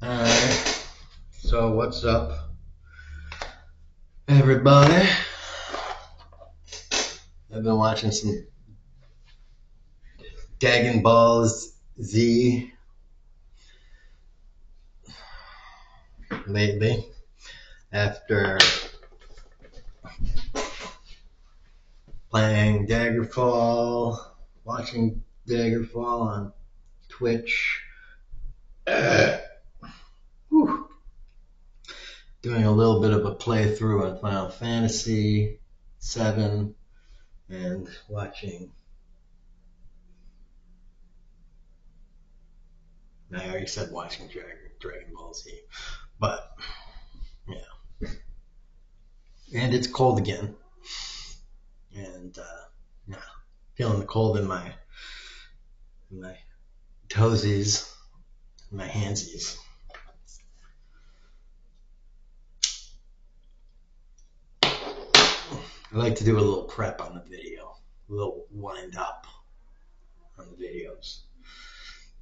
Alright, so what's up, everybody? I've been watching some Dragon Balls Z lately after playing Daggerfall, watching Daggerfall on Twitch, whew, doing a little bit of a playthrough on Final Fantasy VII, and watching. I already said watching Dragon Ball Z, but yeah, and it's cold again, and yeah, feeling the cold in my toesies, my handsies. I like to do a little prep on the video, a little wind up on the videos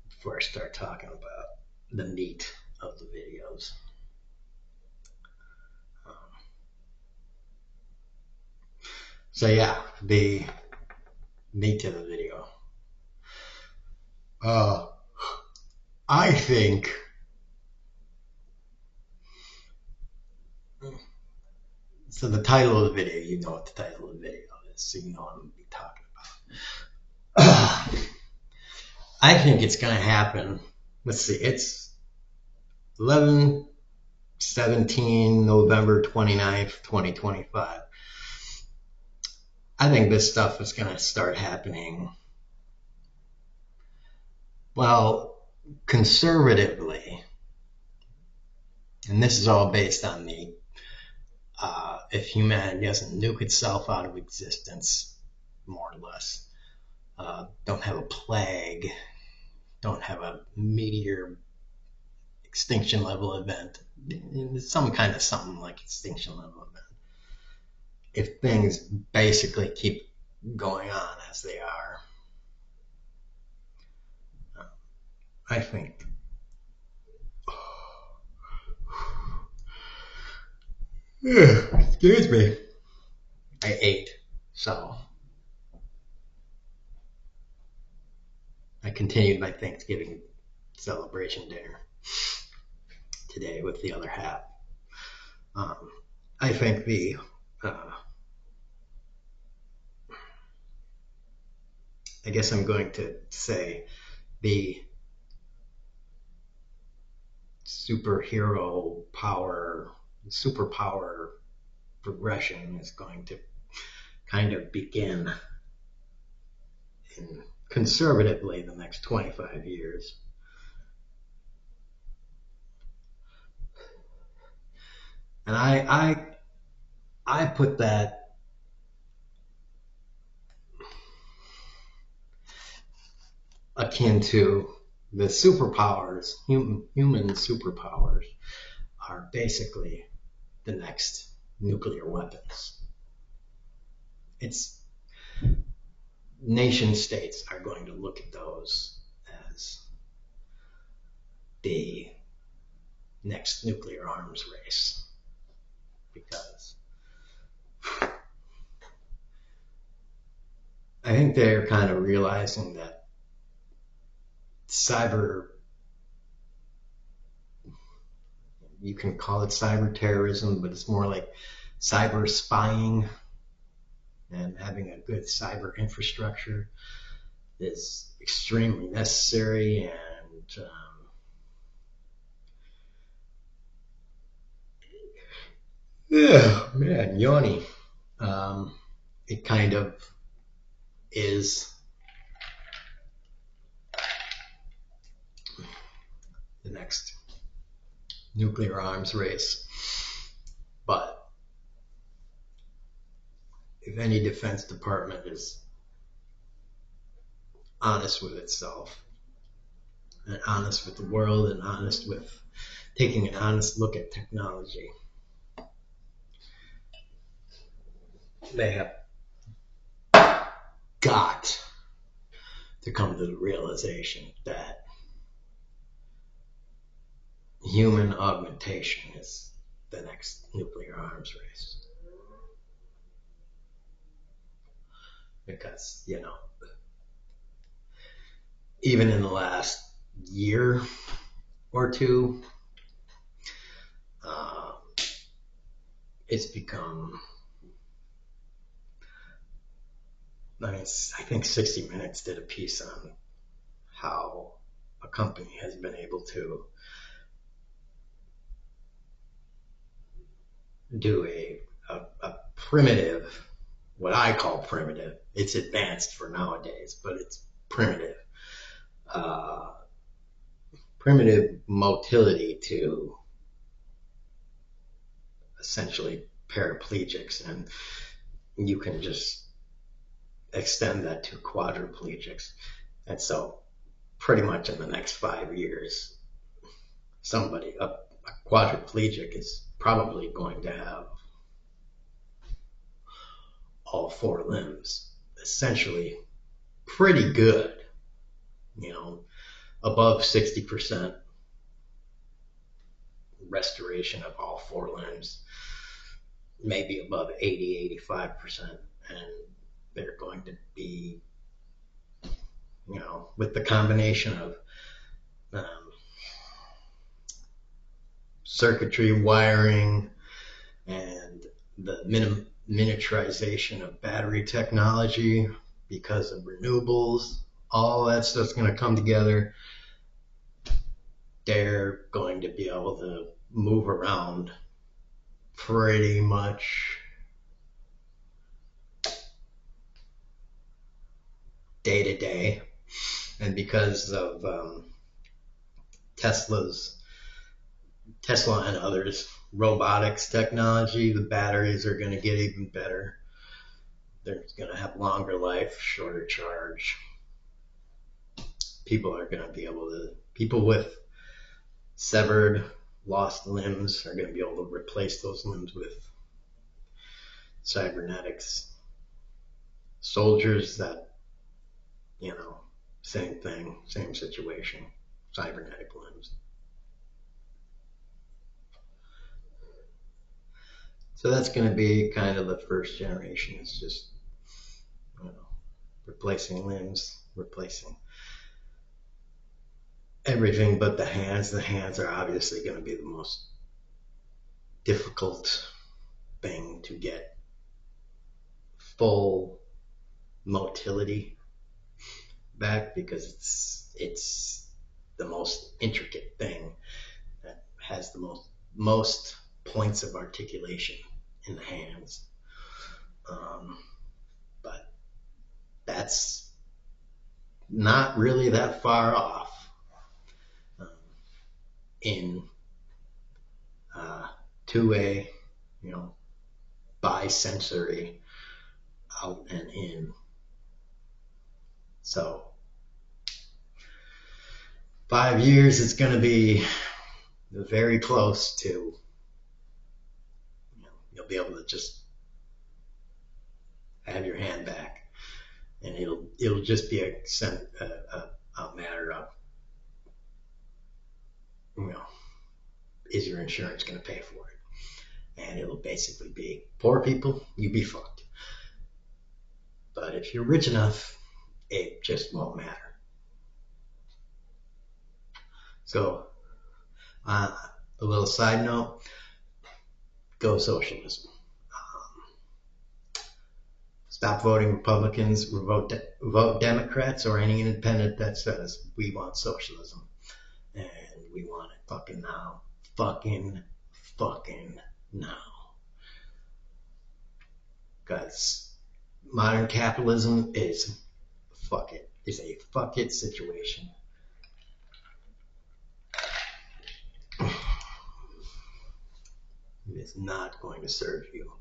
before I start talking about the meat of the videos. Um, so yeah, the meat of the video. Uh, I think so. The title of the video, you know what the title of the video is, so you know what I'm gonna be talking about. I think it's gonna happen. Let's see, it's 11/17, November 29th, 2025. I think this stuff is going to start happening, well, conservatively, and this is all based on the if humanity doesn't nuke itself out of existence, more or less, don't have a plague, don't have a meteor extinction level event, some kind of something like extinction level event. If things basically keep going on as they are, I think. Excuse me. I ate, so I continued my Thanksgiving celebration dinner today with the other half. I think I guess I'm going to say the superpower progression is going to kind of begin in conservatively the next 25 years. And I put that akin to the superpowers, human superpowers are basically the next nuclear weapons. It's nation states are going to look at those as the next nuclear arms race, because I think they're kind of realizing that cyber, you can call it cyber terrorism, but it's more like cyber spying, and having a good cyber infrastructure is extremely necessary. And yeah, man, yoni. It kind of is the next nuclear arms race. But if any defense department is honest with itself, and honest with the world, and honest with taking an honest look at technology, they have got to come to the realization that human augmentation is the next nuclear arms race. Because, even in the last year or two, uh, it's become, I think 60 Minutes did a piece on how a company has been able to do a primitive, what I call primitive. It's advanced for nowadays, but it's primitive. Uh, Primitive motility to essentially paraplegics, and you can just extend that to quadriplegics. And so pretty much in the next 5 years, a quadriplegic is probably going to have all four limbs essentially pretty good, above 60% restoration of all four limbs, maybe above 80-85%. And they're going to be, with the combination of um, circuitry wiring and the miniaturization of battery technology because of renewables, all that stuff's going to come together. They're going to be able to move around pretty much day to day. And because of Tesla and others' robotics technology, the batteries are going to get even better. They're going to have longer life, shorter charge. People with severed, lost limbs are going to be able to replace those limbs with cybernetics. Soldiers that, same thing, same situation, cybernetic limbs. So that's going to be kind of the first generation. It's just, replacing limbs, replacing everything but the hands. The hands are obviously going to be the most difficult thing to get full motility back, because it's the most intricate thing that has the most points of articulation in the hands. But that's not really that far off in two-way, bisensory, out and in. So 5 years, it's going to be very close to, you'll be able to just have your hand back, and it'll just be a matter of, is your insurance going to pay for it? And it'll basically be, poor people, you be fucked. But if you're rich enough, it just won't matter. So, a little side note, go socialism. Stop voting Republicans, vote Democrats or any independent that says we want socialism. And we want it fucking now. Fucking now. Because modern capitalism is a fuck it situation. It is not going to serve you.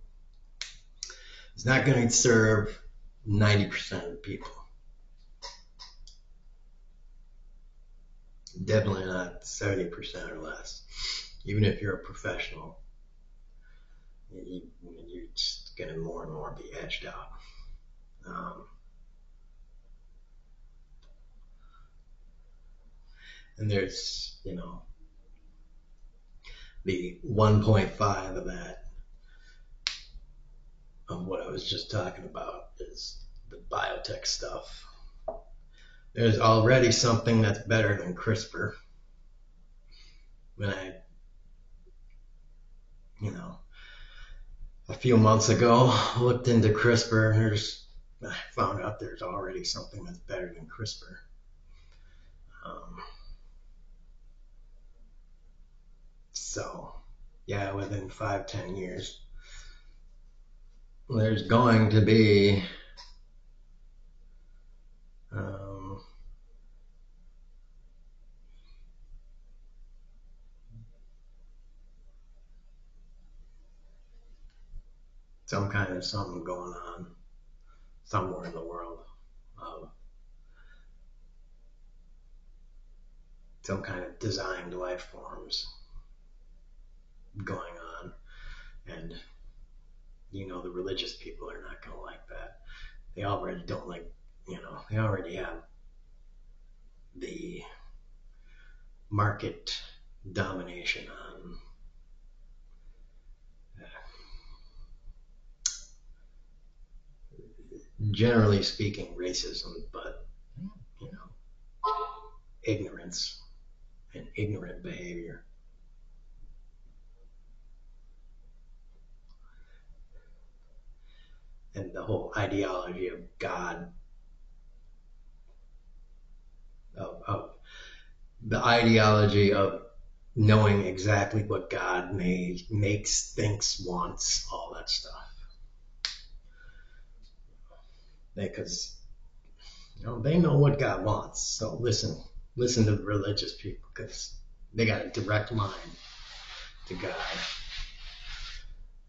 It's not going to serve 90% of the people. Definitely not 70% or less. Even if you're a professional, you're just going to more and more be edged out. And there's, the 1.5 of that, of what I was just talking about, is the biotech stuff. There's already something that's better than CRISPR. When I, a few months ago looked into CRISPR, I found out there's already something that's better than CRISPR. So, yeah, within 5-10 years, there's going to be some kind of something going on somewhere in the world. Some kind of designed life forms going on. And, the religious people are not going to like that. They already don't like, they already have the market domination on generally speaking racism, but ignorance and ignorant behavior. And the whole ideology of God, of the ideology of knowing exactly what God makes, thinks, wants, all that stuff. Because they know what God wants. So listen to the religious people, because they got a direct line to God.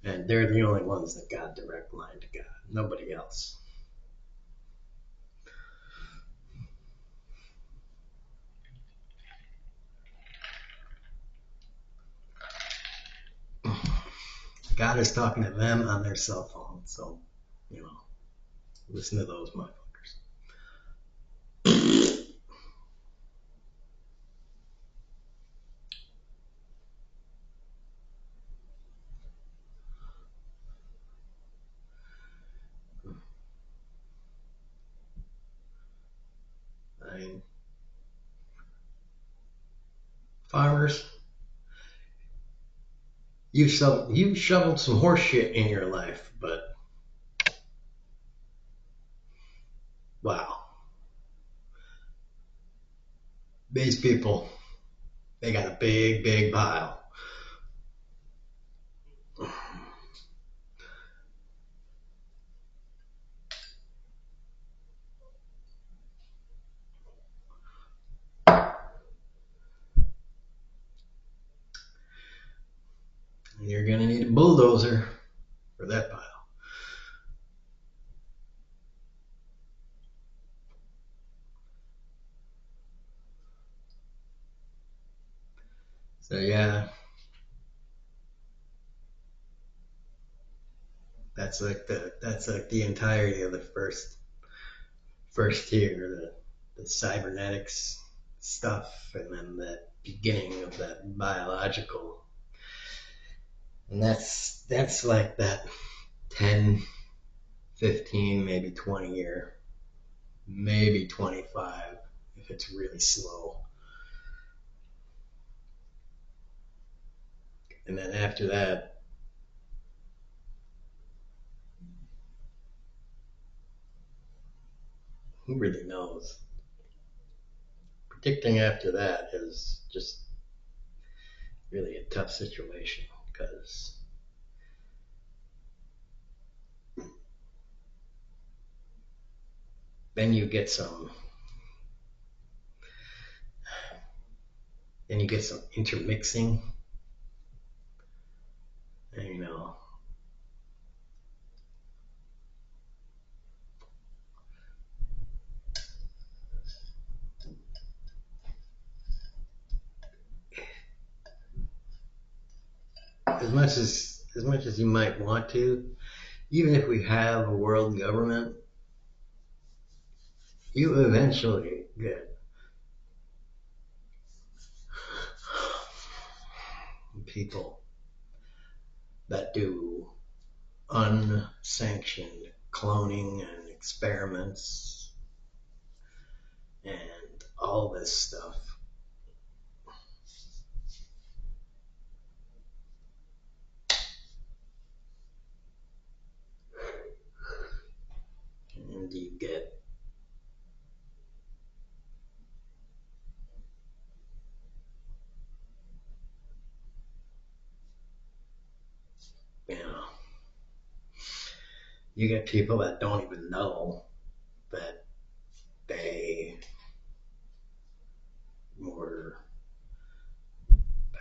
And they're the only ones that got a direct line to God. Nobody else. God is talking to them on their cell phone. So, listen to those motherfuckers. I mean, farmers, you've shoveled some horse shit in your life, but wow. These people, they got a big, big pile. And you're going to need a bulldozer for that pile. So yeah, that's like the entirety of the first tier, the cybernetics stuff, and then the beginning of that biological. And that's like that 10, 15, maybe 20 year, maybe 25 if it's really slow. And then after that, who really knows? Predicting after that is just really a tough situation, because then you get some intermixing, and as much as you might want to, even if we have a world government, you eventually people that do unsanctioned cloning and experiments and all this stuff. And you get you know you get people that don't even know that they were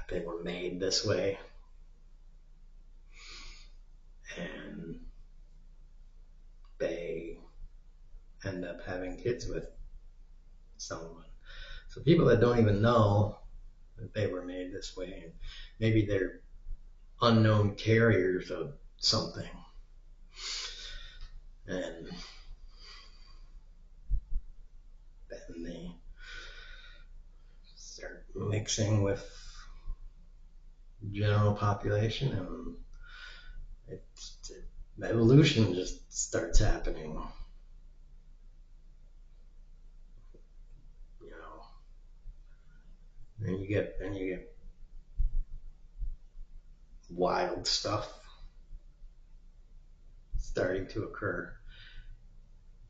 they were made this way, and they end up having kids with someone. So people that don't even know that they were made this way, and maybe they're unknown carriers of something, and then they start mixing with general population, and evolution just starts happening. You know, and you get wild stuff starting to occur,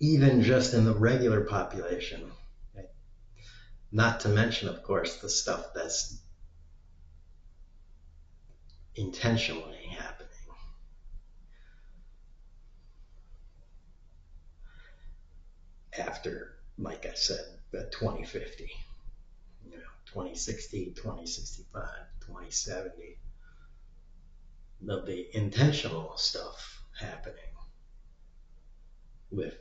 even just in the regular population. Not to mention, of course, the stuff that's intentionally happening. After, like I said, the 2050, 2060, 2065, 2070, there'll be intentional stuff happening with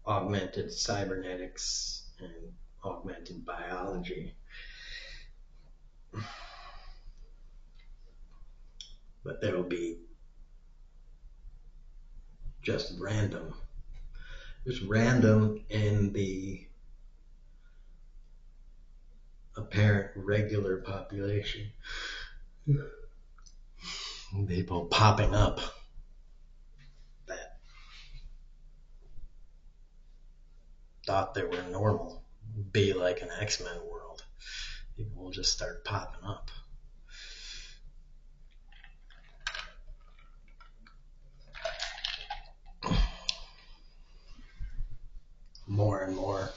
augmented cybernetics and augmented biology. But there will be just random in the apparent regular population. People popping up that thought they were normal, be like an X-Men world. People will just start popping up. More and more.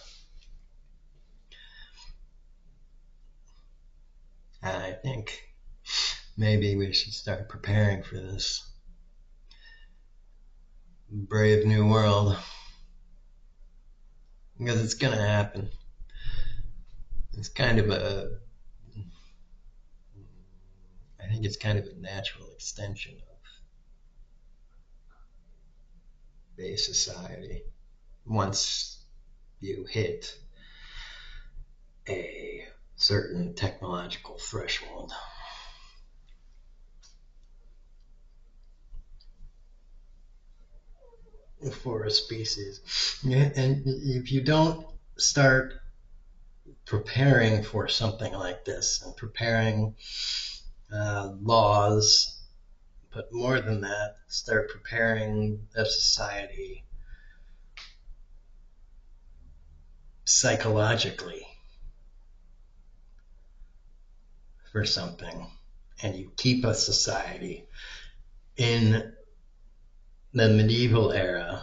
And I think maybe we should start preparing for this brave new world, because it's going to happen. It's kind of I think it's kind of a natural extension of base society. Once you hit a certain technological threshold. For a species. Yeah, and if you don't start preparing for something like this and preparing laws, but more than that, start preparing a society psychologically for something, and you keep a society in the medieval era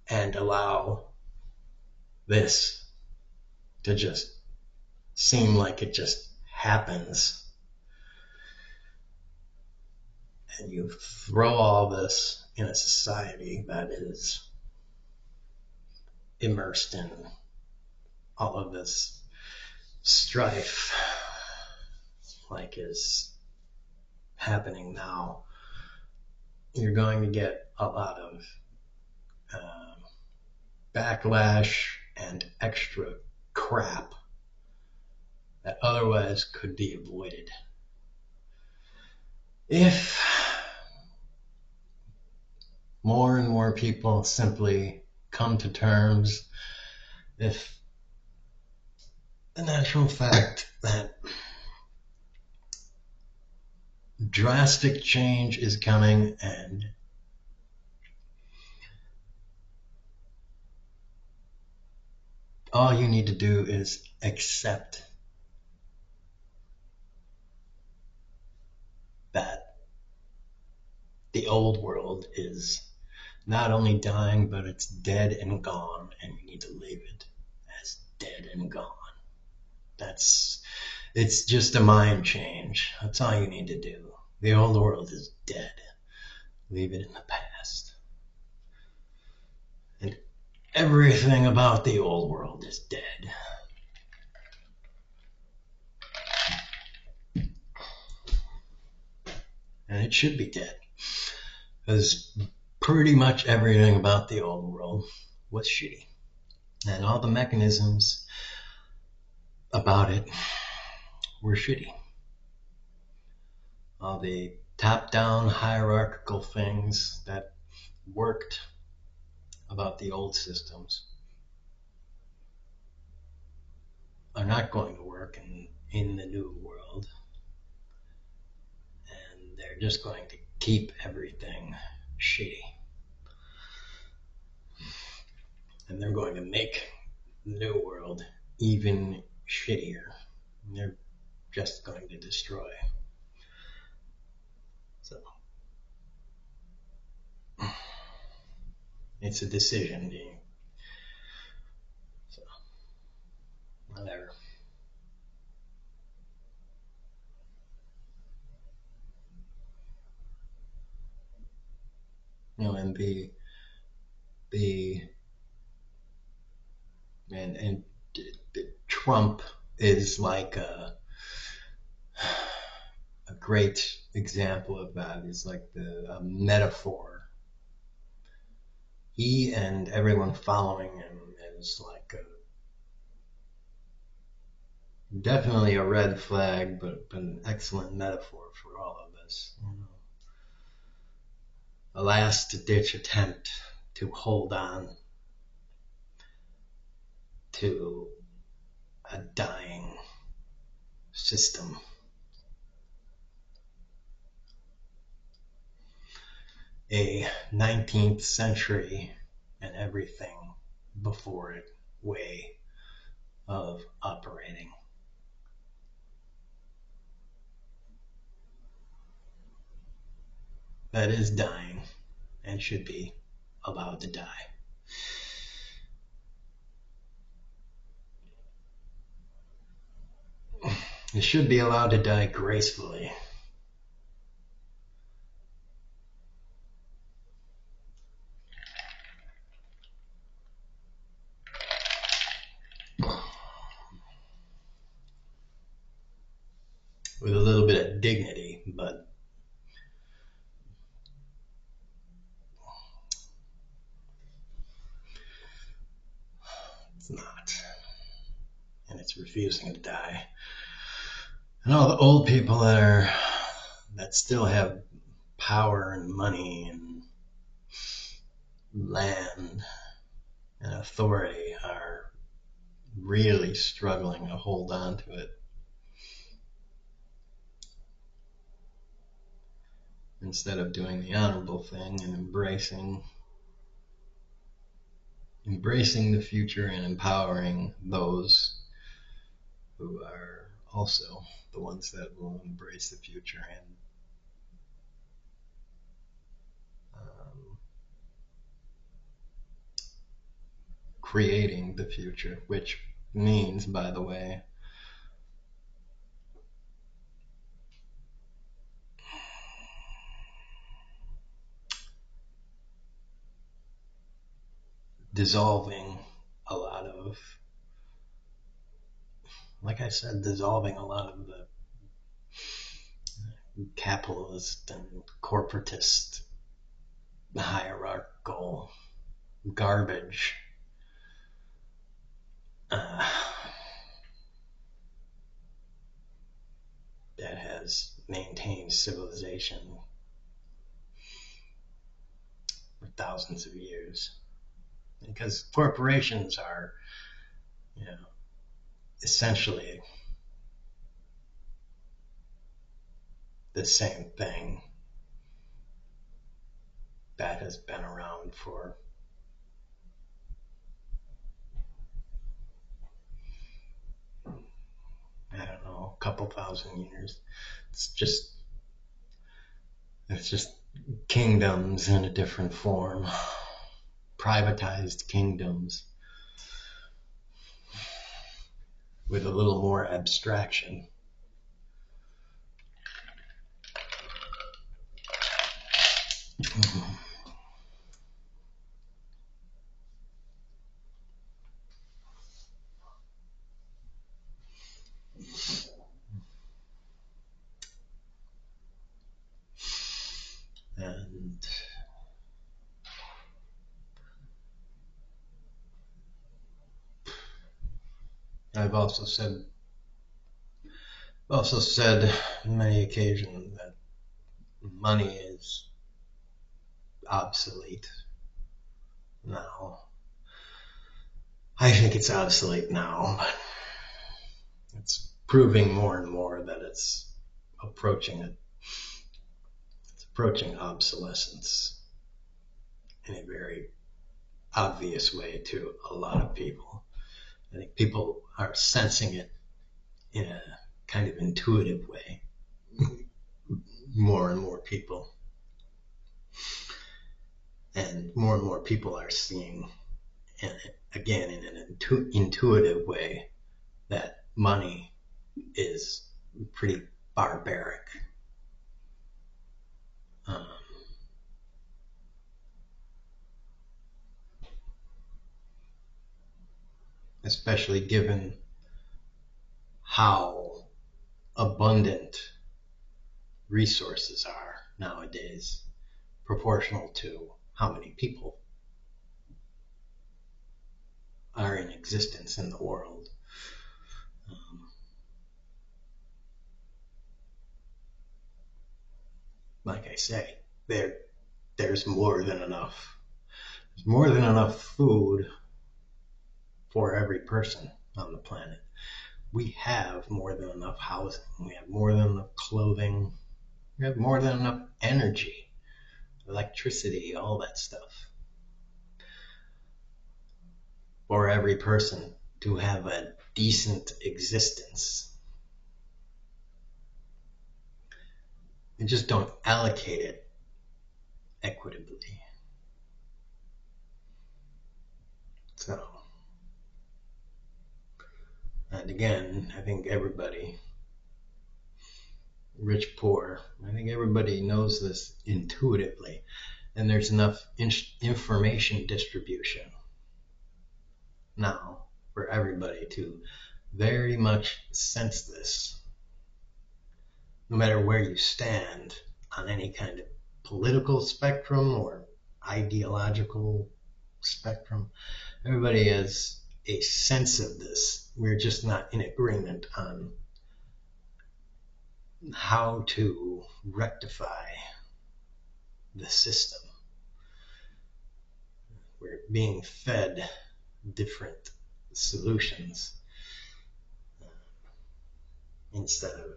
and allow this to just seem like it just happens, and you throw all this in a society that is immersed in all of this strife, like is happening now, you're going to get a lot of backlash and extra crap that otherwise could be avoided if more and more people simply come to terms if the natural fact that drastic change is coming and all you need to do is accept that the old world is not only dying, but it's dead and gone, and you need to leave it as dead and gone. It's just a mind change. That's all you need to do. The old world is dead. Leave it in the past. And everything about the old world is dead. And it should be dead. Because pretty much everything about the old world was shitty. And all the mechanisms about it were shitty. All the top-down hierarchical things that worked about the old systems are not going to work in the new world. And they're just going to keep everything shitty. And they're going to make the new world even shittier. And they're just going to destroy. So it's a decision. So whatever. And the and Trump is like a great example of that. He's like a metaphor. He and everyone following him is like definitely a red flag, but an excellent metaphor for all of us. A last-ditch attempt to hold on to a dying system. A 19th century and everything before it way of operating. That is dying and should be allowed to die. It should be allowed to die gracefully. With a little bit of dignity, but it's not. And it's refusing to die. And all the old people that still have power and money and land and authority are really struggling to hold on to it. Instead of doing the honorable thing and embracing the future and empowering those who are also the ones that will embrace the future and creating the future, which means, by the way, dissolving a lot of, like I said, dissolving a lot of the capitalist and corporatist hierarchical garbage that has maintained civilization for thousands of years. Because corporations are you know, essentially the same thing that has been around for I don't know, a couple thousand years. It's just it's just kingdoms in a different form, privatized kingdoms with a little more abstraction. And I've also said on many occasions that money is obsolete now. I think it's obsolete now, but it's proving more and more that approaching it's approaching obsolescence in a very obvious way to a lot of people. I think people are sensing it in a kind of intuitive way. More and more people. And more people are seeing, and again, in an intuitive way, that money is pretty barbaric. Um, Especially given how abundant resources are nowadays, proportional to how many people are in existence in the world. Like I say, there's more than enough. There's more than enough food for every person on the planet. We have more than enough housing. We have more than enough clothing. We have more than enough energy, electricity, all that stuff for every person to have a decent existence. We just don't allocate it equitably. So, and again, I think everybody, rich, poor, I think everybody knows this intuitively. And there's enough information distribution now for everybody to very much sense this. No matter where you stand on any kind of political spectrum or ideological spectrum, everybody has a sense of this. We're just not in agreement on how to rectify the system. We're being fed different solutions instead of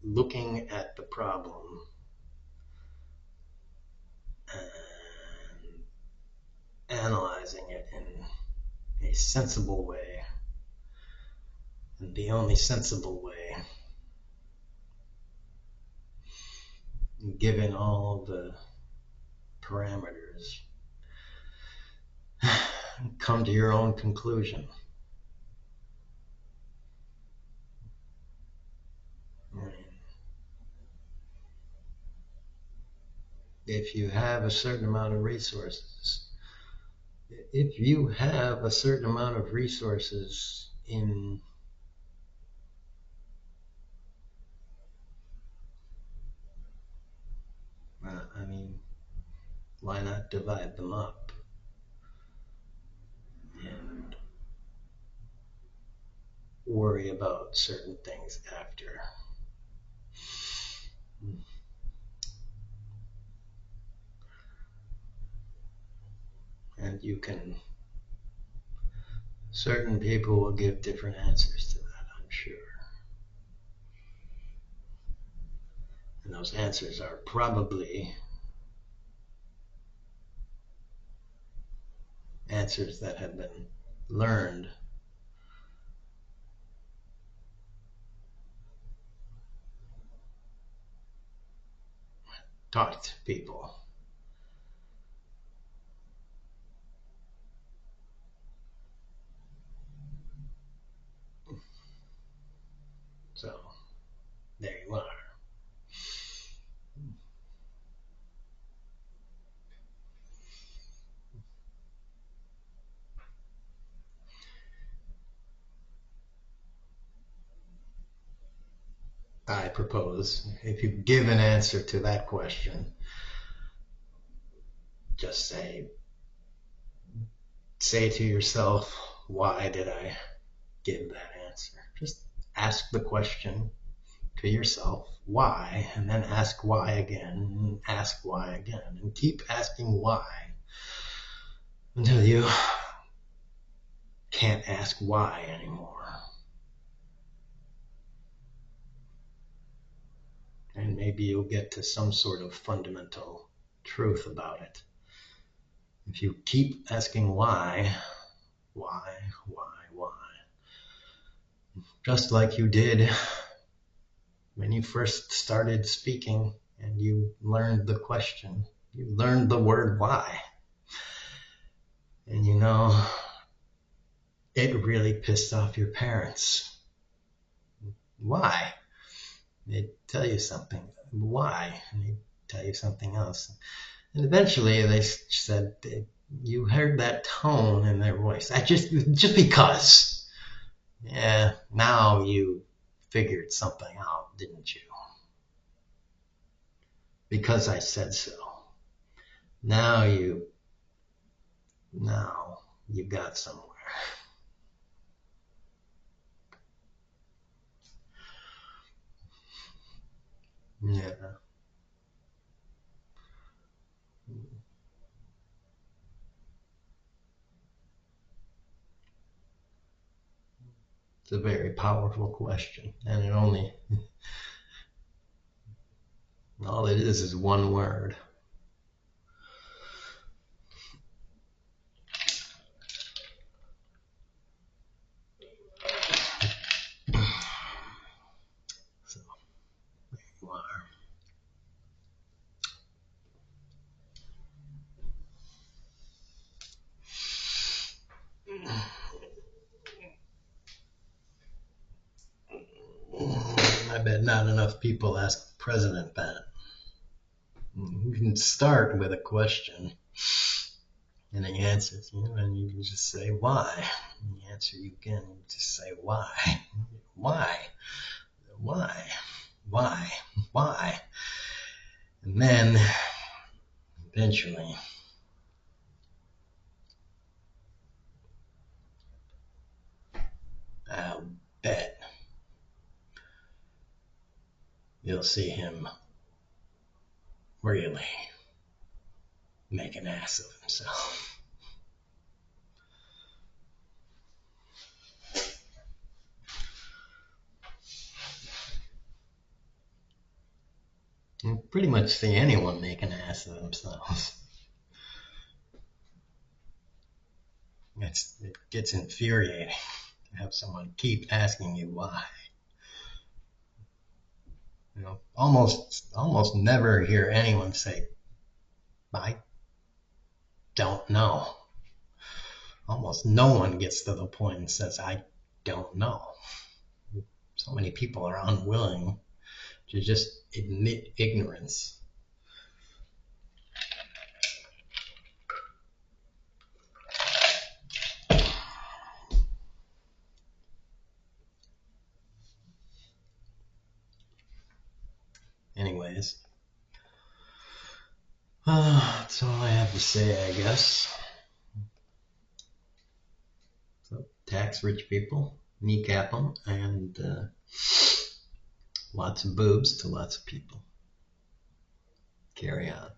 looking at the problem and analyzing it in a sensible way. And the only sensible way, given all the parameters, come to your own conclusion. If you have a certain amount of resources, in I mean, why not divide them up and worry about certain things after? And you can Certain people will give different answers to that, I'm sure. And those answers are probably answers that have been learned taught to people. So there you are. I propose if you give an answer to that question, just say to yourself, why did I give that answer? Just ask the question to yourself, why, and then ask why again, and ask why again, and keep asking why until you can't ask why anymore. And maybe you'll get to some sort of fundamental truth about it. If you keep asking why, just like you did when you first started speaking and you learned the question, you learned the word why. And you know, it really pissed off your parents. Why? They'd tell you something. Why? And they'd tell you something else. And eventually they said, you heard that tone in their voice. Just because. Yeah, now you figured something out, didn't you? Because I said so. Now you got somewhere. Yeah. It's a very powerful question, and all it is one word. So there you are. I bet not enough people ask the president that. You can start with a question, and he answers you, and you can just say why. And he answers you again, and you just say why, why, why, and then eventually I'll bet you'll see him really make an ass of himself. You pretty much see anyone make an ass of themselves. It gets infuriating to have someone keep asking you why. You know, almost never hear anyone say, I don't know. Almost no one gets to the point and says, I don't know. So many people are unwilling to just admit ignorance. Anyways, that's all I have to say, I guess. So, tax rich people, kneecap them, and lots of boobs to lots of people. Carry on.